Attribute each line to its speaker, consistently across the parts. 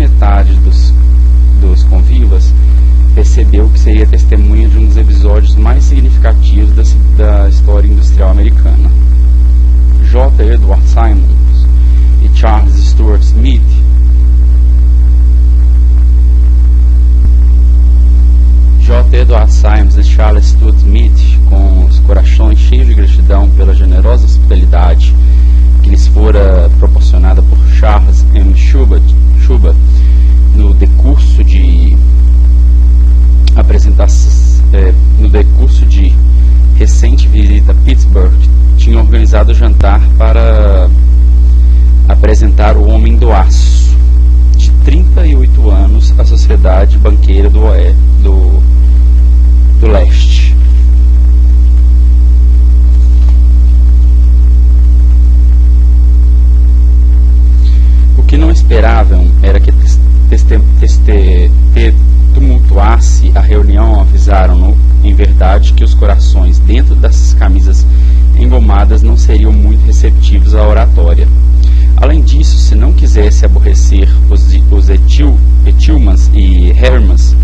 Speaker 1: metade dos convivas percebeu que seria testemunha de um dos episódios mais significativos da história industrial americana. J. Edward Simons e Charles Stuart Smith Edward Simons e Charles Stuart Smith, com os corações cheios de gratidão pela generosa hospitalidade que lhes fora proporcionada por Charles M. Schubert no decurso de recente visita a Pittsburgh, tinham organizado o jantar para apresentar o Homem do Aço, de 38 anos, à Sociedade Banqueira do Leste. O que não esperavam era que tumultuasse a reunião. Avisaram-no, em verdade, que os corações dentro dessas camisas engomadas não seriam muito receptivos à oratória. Além disso, se não quisesse aborrecer os Etilmans e Hermans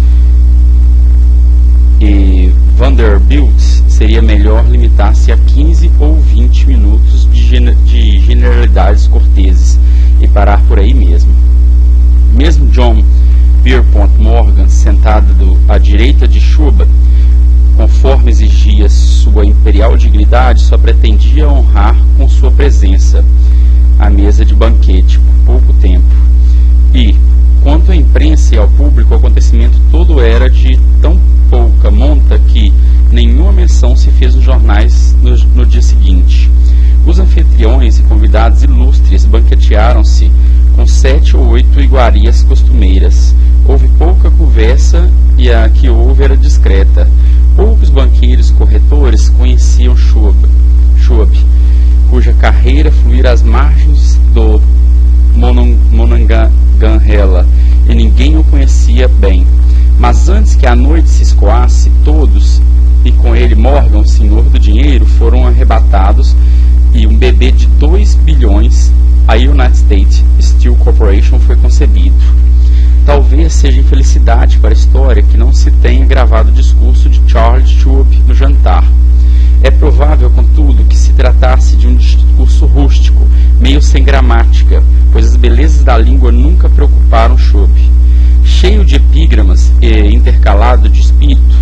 Speaker 1: e Vanderbilt, seria melhor limitar-se a 15 ou 20 minutos de generalidades corteses e parar por aí mesmo. Mesmo John Pierpont Morgan, sentado à direita de Schubert, conforme exigia sua imperial dignidade, só pretendia honrar com sua presença a mesa de banquete por pouco tempo. E, quanto à imprensa e ao público, o acontecimento todo era de tão pouca monta que nenhuma menção se fez nos jornais no dia seguinte. Os anfitriões e convidados ilustres banquetearam-se com 7 ou 8 iguarias costumeiras. Houve pouca conversa e a que houve era discreta. Poucos banqueiros e corretores conheciam Schwab, cuja carreira fluíra às margens do Monongahela, e ninguém o conhecia bem. Mas antes que a noite se escoasse, todos, e com ele Morgan, o senhor do dinheiro, foram arrebatados, e um bebê de 2 bilhões, a United States Steel Corporation, foi concebido. Talvez seja infelicidade para a história que não se tenha gravado o discurso de Charles Schwab no jantar. É provável, contudo, que se tratasse de um discurso rústico, meio sem gramática, pois as belezas da língua nunca preocuparam Schwab. Cheio de epígramas e intercalado de espírito,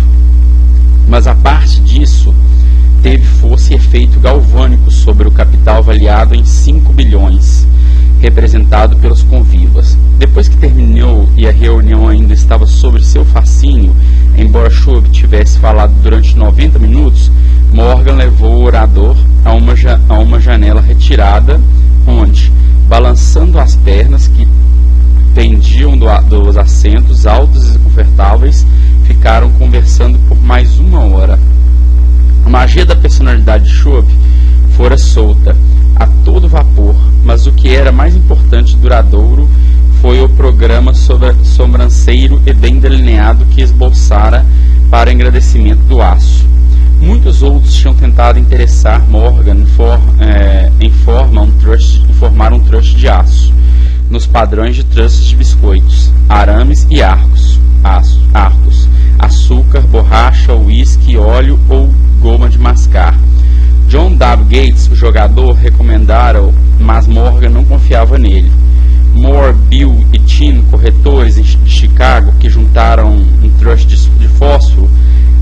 Speaker 1: mas a parte disso teve força e efeito galvânico sobre o capital avaliado em 5 bilhões, representado pelos convivas. Depois que terminou e a reunião ainda estava sobre seu fascínio, embora Schwab tivesse falado durante 90 minutos, Morgan levou o orador a uma janela retirada, onde, balançando as pernas que pendiam dos assentos altos e confortáveis, ficaram conversando por mais 1 hora. A magia da personalidade de Schwab fora solta a todo vapor, mas o que era mais importante e duradouro foi o programa sobranceiro e bem delineado que esboçara para agradecimento do aço. Muitos outros tinham tentado interessar Morgan em formar um trust de aço, nos padrões de trusts de biscoitos, arames e arcos, açúcar, borracha, uísque, óleo ou goma de mascar. John W. Gates, o jogador, recomendara-o, mas Morgan não confiava nele. Moore, Bill e Tim, corretores de Chicago, que juntaram um trust de fósforo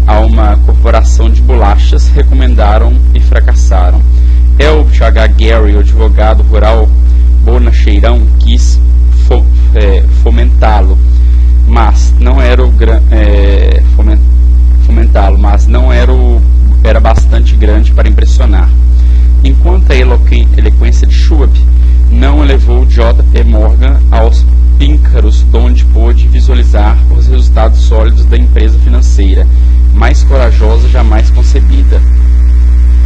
Speaker 1: a uma corporação de bolachas, recomendaram e fracassaram. Elbert H. Gary, o advogado rural bonacheirão, quis fomentá-lo, mas não era era bastante grande para impressionar. Enquanto a eloquência de Schwab não elevou J.P. Morgan aos píncaros donde pôde visualizar os resultados sólidos da empresa financeira mais corajosa jamais concebida.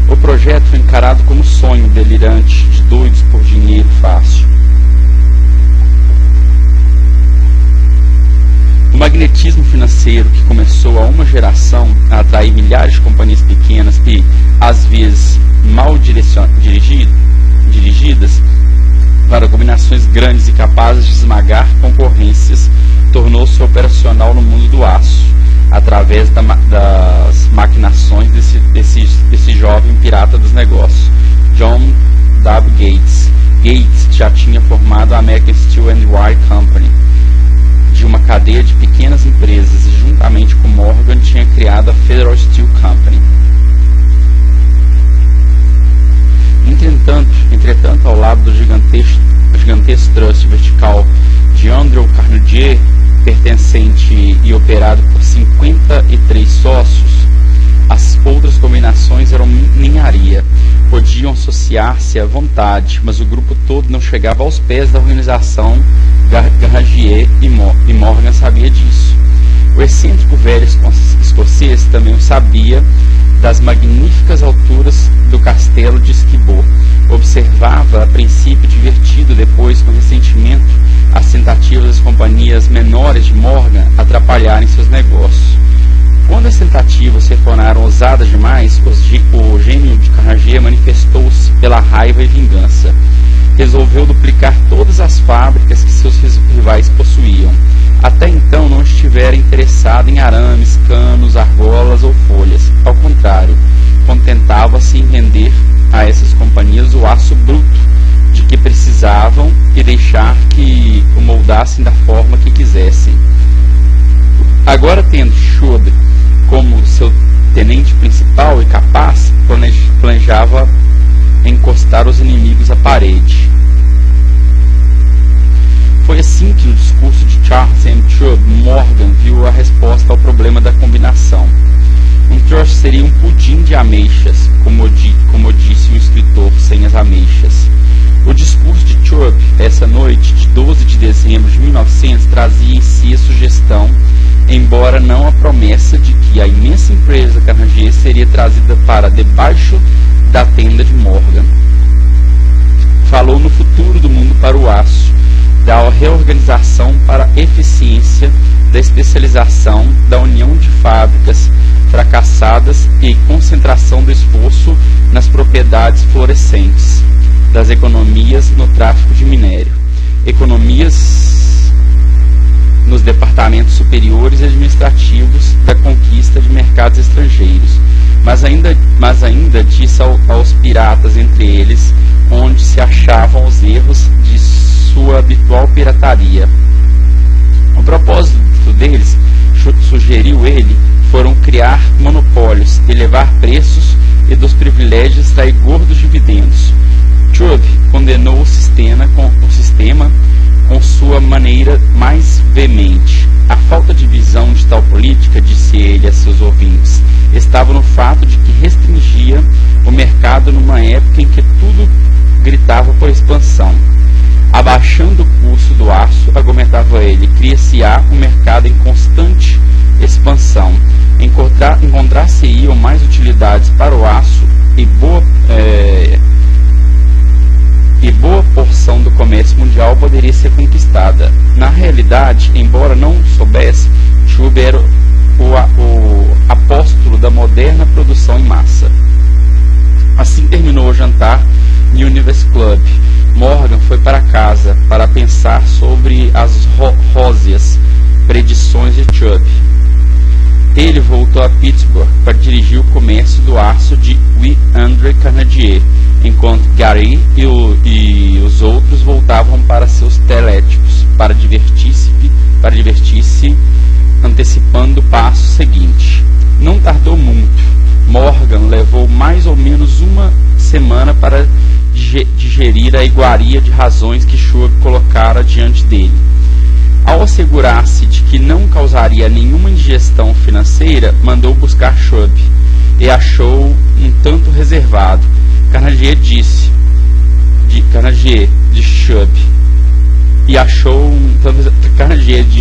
Speaker 1: O projeto foi encarado como sonho delirante de doidos por dinheiro fácil. O magnetismo financeiro que começou há uma geração a atrair milhares de companhias pequenas e, às vezes, mal dirigidas, para combinações grandes e capazes de esmagar concorrências, tornou-se operacional no mundo do aço, através das maquinações desse jovem pirata dos negócios, John W. Gates. Gates já tinha formado a American Steel and Wire Company, de uma cadeia de pequenas empresas, e juntamente com Morgan tinha criado a Federal Steel Company. Entretanto, ao lado do gigantesco trust vertical de Andrew Carnegie, pertencente e operado por 53 sócios, as outras combinações eram ninharia. Podiam associar-se à vontade, mas o grupo todo não chegava aos pés da organização. Carnegie e Morgan sabia disso. O excêntrico velho escocês também sabia das magníficas alturas do castelo de Esquibô. Observava a princípio divertido, depois com ressentimento, as tentativas das companhias menores de Morgan atrapalharem seus negócios. Quando as tentativas se tornaram ousadas demais, o gênio de Carnegie manifestou-se pela raiva e vingança. Resolveu duplicar todas as fábricas que seus rivais possuíam. Até então não estivera interessado em arames, canos, argolas ou folhas. Ao contrário, contentava-se em vender a essas companhias o aço bruto de que precisavam e deixar que o moldassem da forma que quisessem. Agora, tendo Schwab como seu tenente principal e capaz, planejava encostar os inimigos à parede. Foi assim que, no discurso de Charles M. Schwab, Morgan viu a resposta ao problema da combinação. Um trust seria um pudim de ameixas, como disse um escritor sem as ameixas. O discurso de Schwab, essa noite de 12 de dezembro de 1900, trazia em si a sugestão, embora não a promessa, de que a imensa empresa Carnegie seria trazida para debaixo da tenda de Morgan. Falou no futuro do mundo para o aço, da reorganização para a eficiência, da especialização, da união de fábricas fracassadas e concentração do esforço nas propriedades florescentes, das economias no tráfico de minério, economias nos departamentos superiores e administrativos da conquista de mercados estrangeiros, mas ainda disse aos piratas entre eles, onde se achavam os erros de sua habitual pirataria. O propósito deles, sugeriu ele, foram criar monopólios, elevar preços e dos privilégios extrair gordos dividendos. Schwab condenou o sistema com sua maneira mais veemente. A falta de visão de tal política, disse ele a seus ouvintes, estava no fato de que restringia o mercado numa época em que tudo gritava por expansão. Abaixando o custo do aço, argumentava ele, cria-se-á um mercado em constante expansão. Encontrar-se-iam mais utilidades para o aço e boa porção do comércio mundial poderia ser conquistada. Na realidade, embora não soubesse, Schwab era o apóstolo da moderna produção em massa. Assim terminou o jantar no Universe Club. Morgan foi para casa para pensar sobre as róseas predições de Schwab. Ele voltou a Pittsburgh para dirigir o comércio do aço de Andrew Carnegie, enquanto Gary e os outros voltavam para seus telétipos para divertir-se, antecipando o passo seguinte. Não tardou muito. Morgan levou mais ou menos uma semana para digerir a iguaria de razões que Schwab colocara diante dele. Ao assegurar-se de que não causaria nenhuma indigestão financeira, mandou buscar Schwab e achou um tanto reservado. Carnegie disse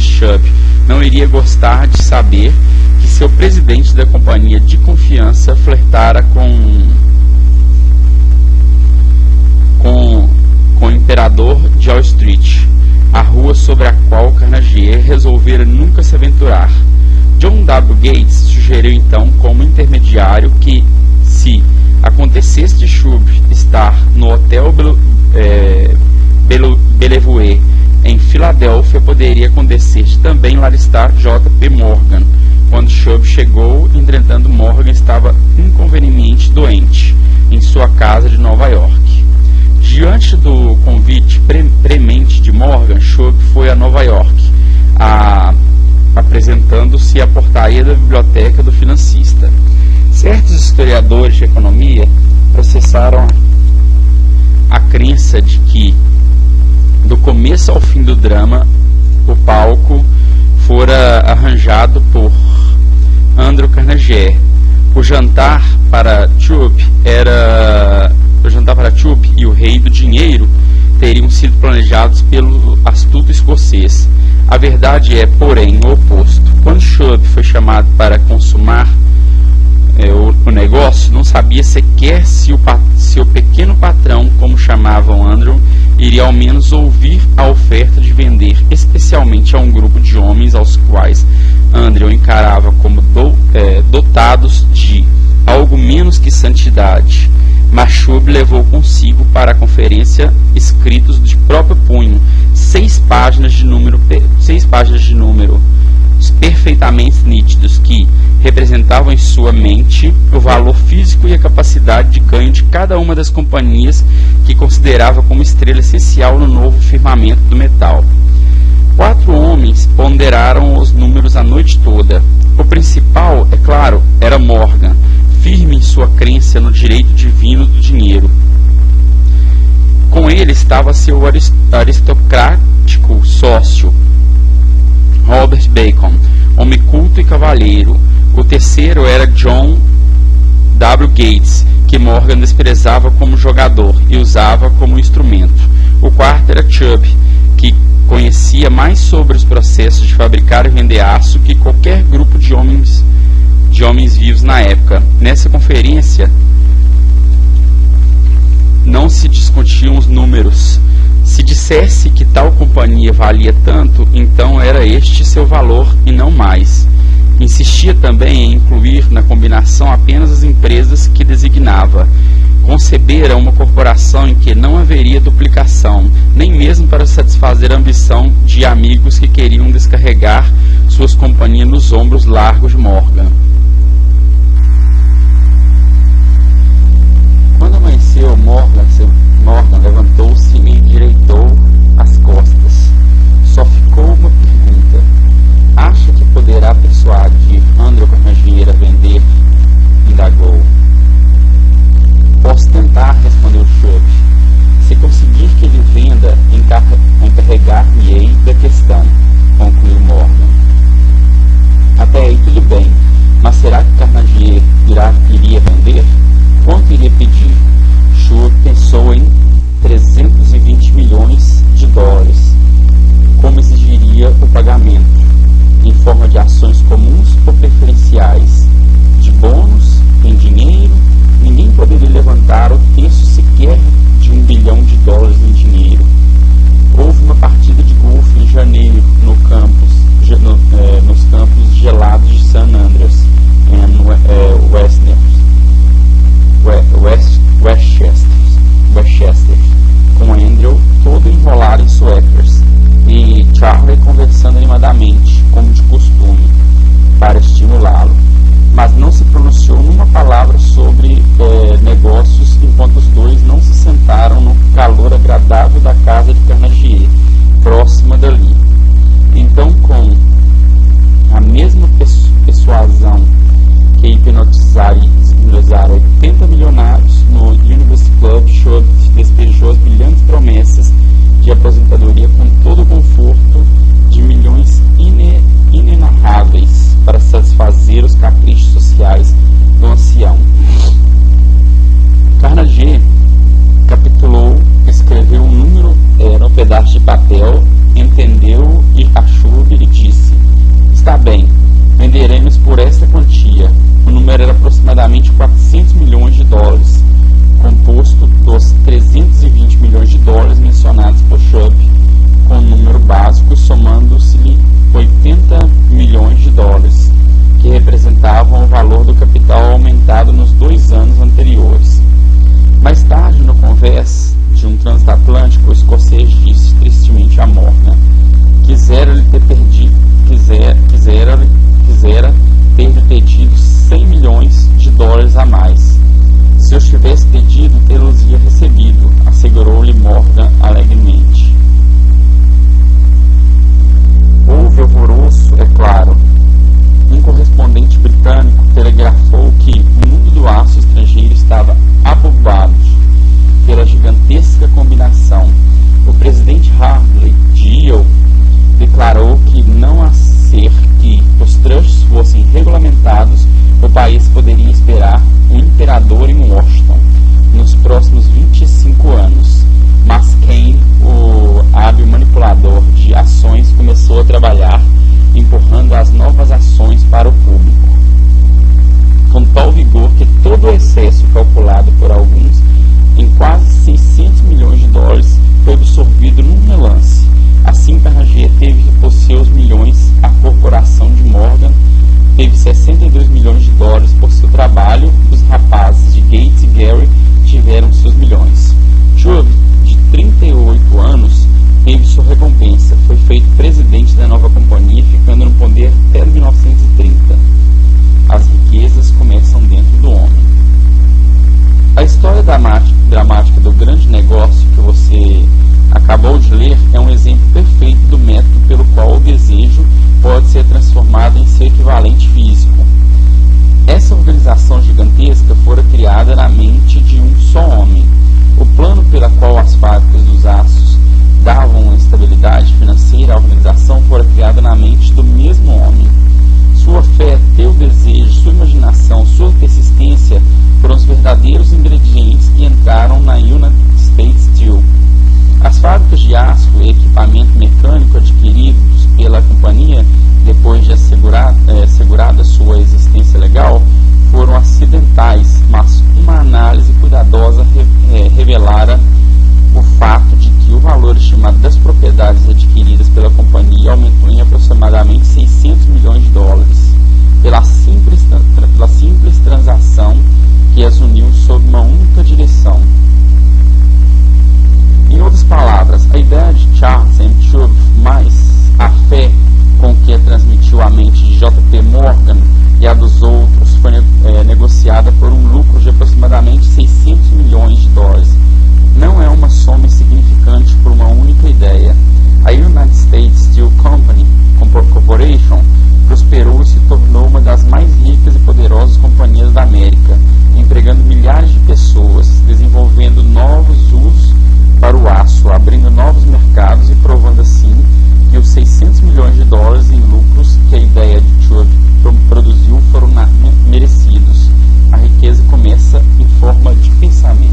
Speaker 1: Schwab não iria gostar de saber que seu presidente da companhia de confiança flertara com o imperador de Wall Street, a rua sobre a qual Carnegie resolvera nunca se aventurar. John W. Gates sugeriu então como intermediário que, se acontecesse de Schwab estar no hotel Bellevue, em Filadélfia, poderia acontecer também lá está J.P. Morgan. Quando Chubb chegou, entretanto, Morgan estava inconvenientemente doente em sua casa de Nova York. Diante do convite premente de Morgan, Chubb foi a Nova York, apresentando-se à portaria da biblioteca do financista. Certos historiadores de economia processaram a crença de que, do começo ao fim do drama, o palco fora arranjado por Andrew Carnegie. O jantar para Chubb e o rei do dinheiro teriam sido planejados pelo astuto escocês. A verdade é, porém, o oposto. Quando Chubb foi chamado para consumar o negócio, não sabia sequer se o pequeno patrão, como chamavam Andrew, iria ao menos ouvir a oferta de vender, especialmente a um grupo de homens aos quais Andrew encarava como dotados de algo menos que santidade. Mas Chubb levou consigo para a conferência escritos de próprio punho 6 páginas de números perfeitamente nítidos que representavam em sua mente o valor físico e a capacidade de ganho de cada uma das companhias que considerava como estrela essencial no novo firmamento do metal. 4 homens ponderaram os números a noite toda. O principal, é claro, era Morgan, firme em sua crença no direito divino do dinheiro. Com ele estava seu aristocrático sócio, Robert Bacon, homem culto e cavalheiro. O terceiro era John W. Gates, que Morgan desprezava como jogador e usava como instrumento. O quarto era Chubb, que conhecia mais sobre os processos de fabricar e vender aço que qualquer grupo de homens vivos na época. Nessa conferência não se discutiam os números. Se dissesse que tal companhia valia tanto, então era este seu valor e não mais. Insistia também em incluir na combinação apenas as empresas que designava. Concebera uma corporação em que não haveria duplicação, nem mesmo para satisfazer a ambição de amigos que queriam descarregar suas companhias nos ombros largos de Morgan. Quando amanheceu, Morgan levantou-se e endireitou as costas. Só ficou uma pergunta. Acha que poderá persuadir Andrew Carnegie a vender? Indagou. Posso tentar, respondeu Chubb. Se conseguir que ele venda, encarregar-me-ei da questão, concluiu Morgan. Até aí tudo bem, mas será que Carnegie iria vender? Quanto iria pedir? Chubb pensou em 320 milhões de dólares. Como exigiria o pagamento? Em forma de ações comuns ou preferenciais? De bônus? Em dinheiro? Ninguém poderia levantar o terço sequer de $1 bilhão em dinheiro. Houve uma partida de golfe em janeiro nos campos gelados de St. Andrews, em Westchester, com Andrew todo enrolado em suéteres e Charlie conversando animadamente, como de costume, para estimulá-lo. Mas não se pronunciou numa palavra sobre negócios enquanto os dois não se sentaram no calor agradável da casa de Carnegie, próxima dali. Então, com a mesma persuasão que hipnotizara 80 milionários no University Club, Chubb despejou as brilhantes promessas de aposentadoria com todo o conforto de milhões inenarráveis para satisfazer os caprichos sociais do ancião. Carnegie capitulou, escreveu um número no pedaço de papel, entendeu a Chubb e disse: está bem, venderemos por esta quantia. O número era aproximadamente 400 milhões de dólares, composto dos 320 milhões de dólares mencionados por Chubb, com o número básico somando-se-lhe 80 milhões de dólares, que representavam o valor do capital aumentado nos 2 anos anteriores. Mais tarde, no convés de um transatlântico, o escocês disse tristemente a Morgan: quisera ter pedido 100 milhões de dólares a mais. Se eu tivesse pedido, tê-los-ia recebido, assegurou-lhe Morgan alegremente. Houve alvoroço, é claro. Um correspondente britânico telegrafou que o mundo do aço estrangeiro estava abobado pela gigantesca combinação. O presidente Harley Deal declarou que, não a ser que os trusts fossem regulamentados, o país poderia esperar um imperador em Washington nos próximos 25 anos. Mas Kane, o hábil manipulador de ações, começou a trabalhar, empurrando as novas ações para o público, com tal vigor que todo o excesso calculado por alguns em quase 600 milhões de dólares foi absorvido num relance. Assim, Carnegie teve os seus milhões, a corporação de Morgan teve 62 milhões de dólares por seu trabalho, os rapazes de Gates e Gary tiveram seus milhões. Chubb, de 38 anos, teve sua recompensa, foi feito presidente da nova companhia, ficando no poder até 1930. As riquezas começam dentro do homem. A história dramática do grande negócio que você acabou de ler é um exemplo perfeito do método pelo qual o desejo pode ser transformado em seu equivalente físico. Essa organização gigantesca fora criada na mente de um só homem. O plano pela qual as fábricas dos aços davam uma estabilidade financeira à organização fora criada na mente do mesmo homem. Sua fé, teu desejo, sua imaginação, sua persistência foram os verdadeiros ingredientes que entraram na United States Steel. As fábricas de aço e equipamento mecânico adquiridos pela companhia, depois de assegurada sua existência legal, foram acidentais, mas uma análise cuidadosa revelara o fato de que o valor estimado das propriedades adquiridas pela companhia aumentou em aproximadamente 600 milhões de dólares, pela simples transação que as uniu sob uma única direção. Em outras palavras, a ideia de Charles M. Chubb mais a fé com que transmitiu a mente de J.P. Morgan e a dos outros foi negociada por um lucro de aproximadamente 600 milhões de dólares. Não é uma soma insignificante por uma única ideia. A United States Steel Company Corporation prosperou e se tornou uma das mais ricas e poderosas companhias da América, empregando milhares de pessoas, desenvolvendo novos usos para o aço, abrindo novos mercados e provando assim que os 600 milhões de dólares em lucros que a ideia de Chubb produziu foram merecidos. A riqueza começa em forma de pensamento.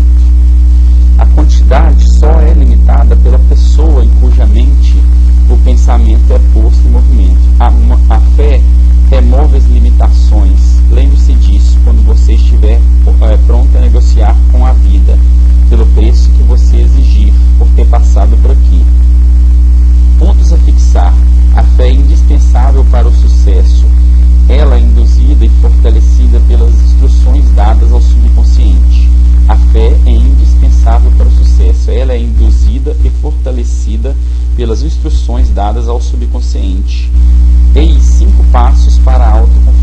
Speaker 1: A quantidade só é limitada pela pessoa em cuja mente o pensamento é posto em movimento. A fé remove as limitações. Lembre-se disso quando você estiver pronto a negociar com a vida, pelo preço que você exigir por ter passado por aqui. Pontos a fixar. A fé é indispensável para o sucesso. Ela é induzida e fortalecida pelas instruções dadas ao subconsciente. A fé é indispensável para o sucesso. Ela é induzida e fortalecida pelas instruções dadas ao subconsciente. Eis 5 passos para a autoconfiança.